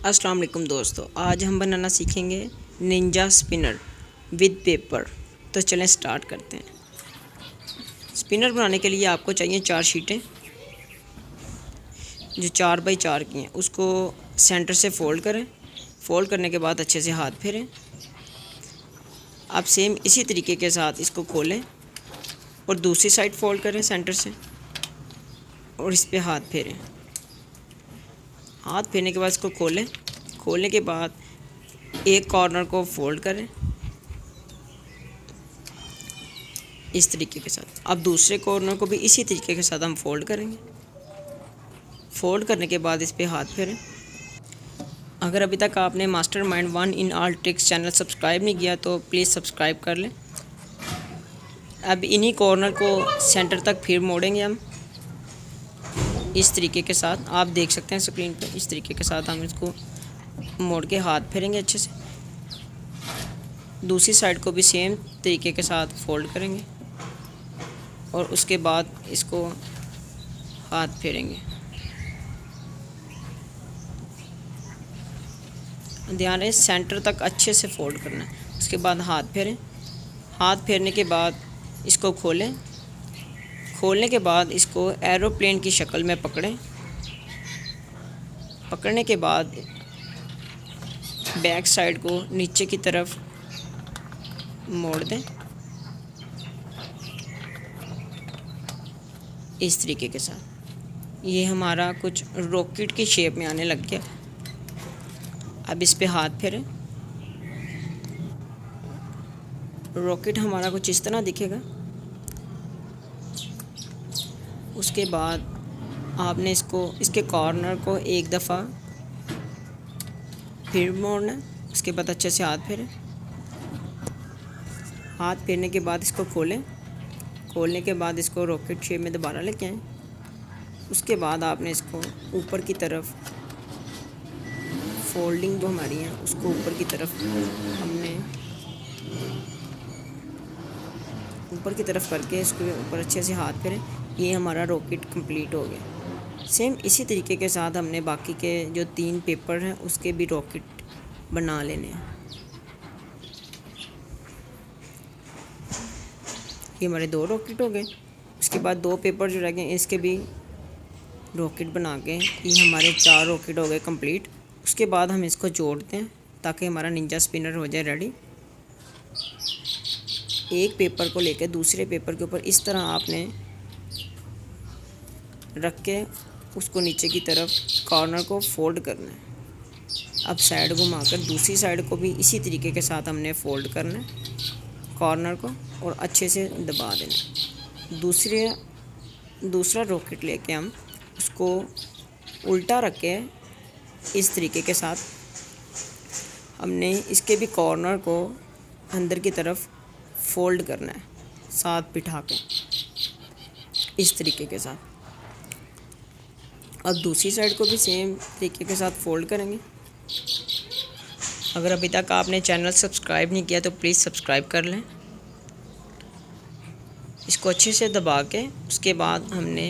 अस्सलाम वालेकुम दोस्तों, आज हम बनाना सीखेंगे निंजा स्पिनर विद पेपर। तो चलें स्टार्ट करते हैं। स्पिनर बनाने के लिए आपको चाहिए 4 शीटें जो 4 बाई 4 की हैं। उसको सेंटर से फ़ोल्ड करें। फ़ोल्ड करने के बाद अच्छे से हाथ फेरें। आप सेम इसी तरीके के साथ इसको खोलें और दूसरी साइड फ़ोल्ड करें सेंटर से और इस पर हाथ फेरें। हाथ फेरने के बाद इसको खोलें। खोलने के बाद एक कॉर्नर को फ़ोल्ड करें इस तरीके के साथ। अब दूसरे कॉर्नर को भी इसी तरीके के साथ हम फ़ोल्ड करेंगे। फ़ोल्ड करने के बाद इस पर हाथ फेरें। अगर अभी तक आपने mastermind 1 in all tricks channel subscribe नहीं किया तो प्लीज़ सब्सक्राइब कर लें। अब इन्हीं कॉर्नर को सेंटर तक फिर मोड़ेंगे हम इस तरीके के साथ। आप देख सकते हैं स्क्रीन पर, इस तरीके के साथ हम इसको मोड़ के हाथ फेरेंगे अच्छे से। दूसरी साइड को भी सेम तरीके के साथ फ़ोल्ड करेंगे और उसके बाद इसको हाथ फेरेंगे। ध्यान रहे सेंटर तक अच्छे से फ़ोल्ड करना है। उसके बाद हाथ फेरें। हाथ फेरने के बाद इसको खोलें। खोलने के बाद इसको एरोप्लेन की शक्ल में पकड़ें। पकड़ने के बाद बैक साइड को नीचे की तरफ मोड़ दें इस तरीके के साथ। ये हमारा कुछ रॉकेट की शेप में आने लग गया। अब इस पे हाथ फेरें। रॉकेट हमारा कुछ इस तरह दिखेगा। उसके बाद आपने इसके कॉर्नर को एक दफ़ा फिर मोड़ना है। उसके बाद अच्छे से हाथ फेरें। हाथ फेरने के बाद इसको खोलें। खोलने के बाद इसको रॉकेट शेप में दोबारा लेके आएँ। उसके बाद आपने इसको ऊपर की तरफ फोल्डिंग जो हमारी है उसको ऊपर की तरफ हमने ऊपर की तरफ करके इसको ऊपर अच्छे से हाथ फेरें। ये हमारा रॉकेट कंप्लीट हो गया। सेम इसी तरीके के साथ हमने बाकी के जो 3 पेपर हैं उसके भी रॉकेट बना लेने हैं। ये हमारे 2 रॉकेट हो गए। उसके बाद 2 पेपर जो रह गए इसके भी रॉकेट बना के ये हमारे 4 रॉकेट हो गए कंप्लीट। उसके बाद हम इसको जोड़ते हैं ताकि हमारा निंजा स्पिनर हो जाए रेडी। एक पेपर को लेकर दूसरे पेपर के ऊपर इस तरह आपने रख के उसको नीचे की तरफ कॉर्नर को फोल्ड करना है। अब साइड घुमाकर दूसरी साइड को भी इसी तरीके के साथ हमने फ़ोल्ड करना है कॉर्नर को और अच्छे से दबा देना। दूसरा रॉकेट लेके हम उसको उल्टा रख के इस तरीके के साथ हमने इसके भी कॉर्नर को अंदर की तरफ फ़ोल्ड करना है साथ बिठा के इस तरीके के साथ। अब दूसरी साइड को भी सेम तरीके के साथ फ़ोल्ड करेंगे। अगर अभी तक आपने चैनल सब्सक्राइब नहीं किया तो प्लीज़ सब्सक्राइब कर लें। इसको अच्छे से दबा के उसके बाद हमने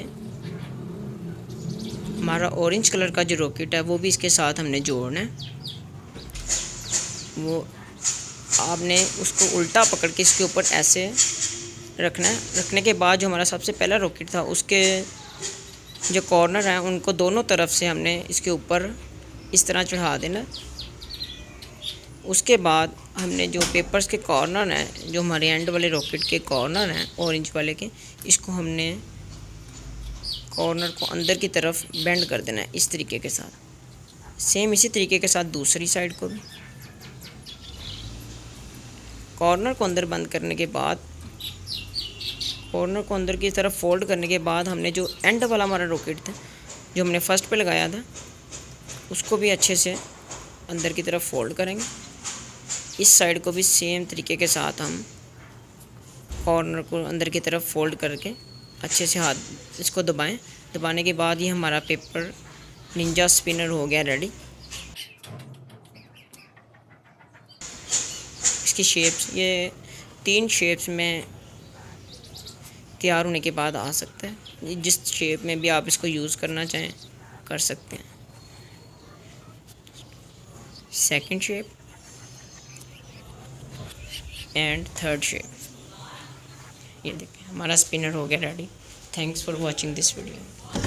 हमारा ऑरेंज कलर का जो रॉकेट है वो भी इसके साथ हमने जोड़ना है। वो आपने उसको उल्टा पकड़ के इसके ऊपर ऐसे रखना है। रखने के बाद जो हमारा सबसे पहला रॉकेट था उसके जो कॉर्नर हैं उनको दोनों तरफ से हमने इसके ऊपर इस तरह चढ़ा देना। उसके बाद हमने जो पेपर्स के कॉर्नर हैं जो हमारे एंड वाले रॉकेट के कॉर्नर हैं ऑरेंज वाले के, इसको हमने कॉर्नर को अंदर की तरफ बेंड कर देना है इस तरीके के साथ। सेम इसी तरीके के साथ दूसरी साइड को भी कॉर्नर को अंदर बंद करने के बाद कॉर्नर को अंदर की तरफ फोल्ड करने के बाद हमने जो एंड वाला हमारा रॉकेट था जो हमने फर्स्ट पे लगाया था उसको भी अच्छे से अंदर की तरफ फोल्ड करेंगे। इस साइड को भी सेम तरीके के साथ हम कॉर्नर को अंदर की तरफ फोल्ड करके अच्छे से हाथ इसको दबाएं। दबाने के बाद ये हमारा पेपर निंजा स्पिनर हो गया रेडी। इसकी शेप्स ये 3 शेप्स में तैयार होने के बाद आ सकता है। जिस शेप में भी आप इसको यूज़ करना चाहें कर सकते हैं। Second shape and third shape. ये देखिए हमारा स्पिनर हो गया ready. Thanks for watching this video.